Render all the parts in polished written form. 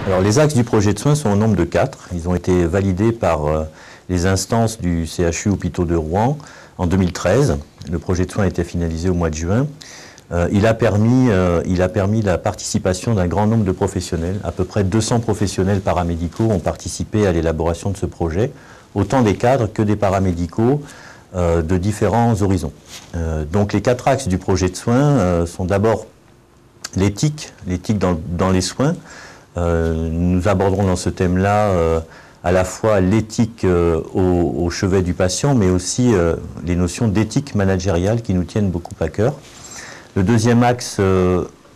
Alors les axes du projet de soins sont au nombre de 4. Ils ont été validés par les instances du CHU Hôpitaux de Rouen en 2013. Le projet de soins a été finalisé au mois de juin. Il a permis la participation d'un grand nombre de professionnels. À peu près 200 professionnels paramédicaux ont participé à l'élaboration de ce projet, autant des cadres que des paramédicaux de différents horizons. Donc les 4 axes du projet de soins sont d'abord l'éthique dans les soins. Nous aborderons dans ce thème-là à la fois l'éthique au chevet du patient, mais aussi les notions d'éthique managériale qui nous tiennent beaucoup à cœur. Le deuxième axe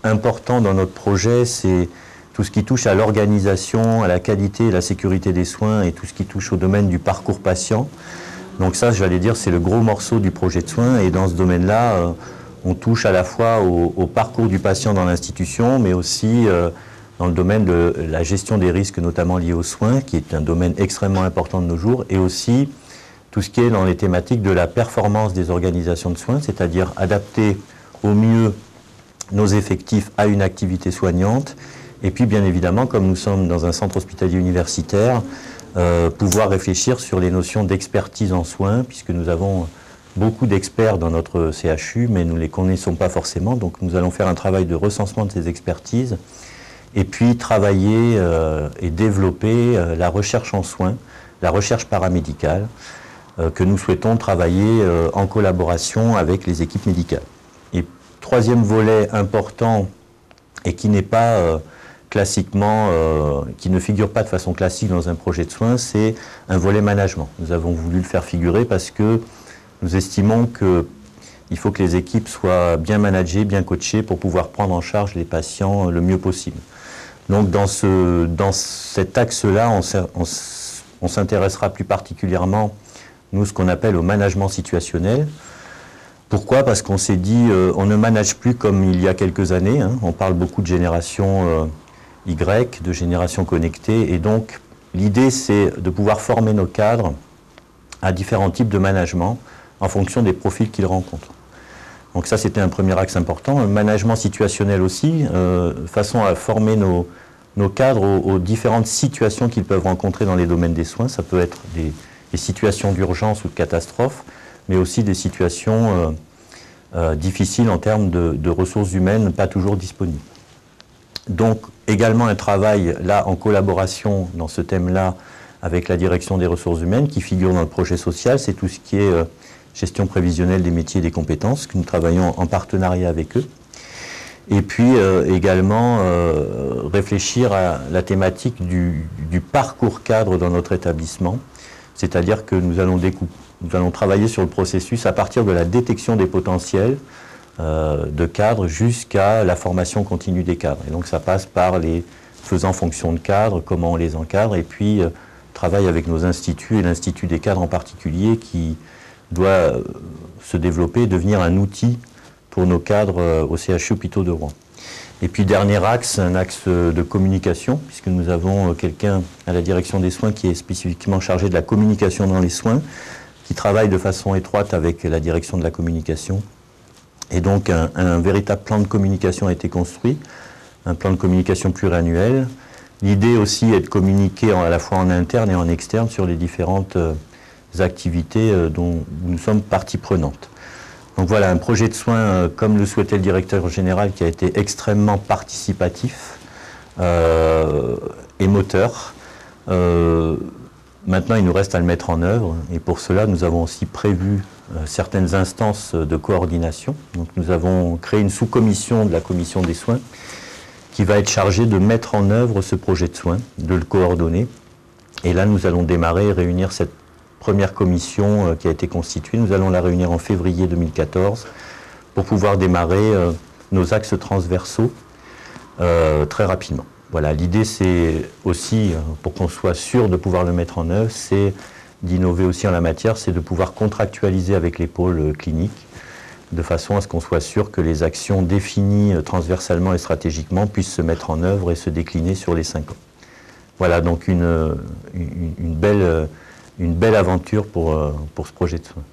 important dans notre projet, c'est tout ce qui touche à l'organisation, à la qualité et la sécurité des soins et tout ce qui touche au domaine du parcours patient. Donc ça, j'allais dire, c'est le gros morceau du projet de soins. Et dans ce domaine-là, on touche à la fois au parcours du patient dans l'institution, mais aussi dans le domaine de la gestion des risques, notamment liés aux soins, qui est un domaine extrêmement important de nos jours, et aussi tout ce qui est dans les thématiques de la performance des organisations de soins, c'est-à-dire adapter au mieux nos effectifs à une activité soignante, et puis bien évidemment, comme nous sommes dans un centre hospitalier universitaire, pouvoir réfléchir sur les notions d'expertise en soins, puisque nous avons beaucoup d'experts dans notre CHU, mais nous ne les connaissons pas forcément, donc nous allons faire un travail de recensement de ces expertises, et puis travailler et développer la recherche en soins, la recherche paramédicale, que nous souhaitons travailler en collaboration avec les équipes médicales. Et troisième volet important, et qui n'est pas classiquement, qui ne figure pas de façon classique dans un projet de soins, c'est un volet management. Nous avons voulu le faire figurer parce que nous estimons qu'il faut que les équipes soient bien managées, bien coachées pour pouvoir prendre en charge les patients le mieux possible. Donc dans cet axe-là, on s'intéressera plus particulièrement, nous, ce qu'on appelle au management situationnel. Pourquoi? Parce qu'on s'est dit, on ne manage plus comme il y a quelques années. Hein. On parle beaucoup de génération Y, de génération connectée. Et donc, l'idée, c'est de pouvoir former nos cadres à différents types de management en fonction des profils qu'ils rencontrent. Donc ça, c'était un premier axe important. Un management situationnel aussi, façon à former nos cadres aux différentes situations qu'ils peuvent rencontrer dans les domaines des soins. Ça peut être des situations d'urgence ou de catastrophe, mais aussi des situations difficiles en termes de ressources humaines pas toujours disponibles. Donc également un travail là en collaboration dans ce thème-là avec la direction des ressources humaines qui figure dans le projet social, c'est tout ce qui est gestion prévisionnelle des métiers et des compétences, que nous travaillons en partenariat avec eux. Et puis également réfléchir à la thématique du parcours cadre dans notre établissement, c'est-à-dire que nous allons travailler sur le processus à partir de la détection des potentiels de cadres jusqu'à la formation continue des cadres. Et donc ça passe par les faisant fonction de cadres, comment on les encadre, et puis travail avec nos instituts et l'Institut des cadres en particulier qui doit se développer et devenir un outil pour nos cadres au CHU Hôpitaux de Rouen. Et puis dernier axe, un axe de communication, puisque nous avons quelqu'un à la direction des soins qui est spécifiquement chargé de la communication dans les soins, qui travaille de façon étroite avec la direction de la communication. Et donc un véritable plan de communication a été construit, un plan de communication pluriannuel. L'idée aussi est de communiquer à la fois en interne et en externe sur les différentes activités dont nous sommes partie prenante. Donc voilà, un projet de soins comme le souhaitait le directeur général qui a été extrêmement participatif et moteur. Maintenant, il nous reste à le mettre en œuvre et pour cela, nous avons aussi prévu certaines instances de coordination. Donc nous avons créé une sous-commission de la commission des soins qui va être chargée de mettre en œuvre ce projet de soins, de le coordonner. Et là, nous allons démarrer et réunir cette première commission qui a été constituée. Nous allons la réunir en février 2014 pour pouvoir démarrer nos axes transversaux très rapidement. Voilà, l'idée c'est aussi, pour qu'on soit sûr de pouvoir le mettre en œuvre, c'est d'innover aussi en la matière, c'est de pouvoir contractualiser avec les pôles cliniques de façon à ce qu'on soit sûr que les actions définies transversalement et stratégiquement puissent se mettre en œuvre et se décliner sur les 5 ans. Voilà donc une belle aventure pour ce projet de soins.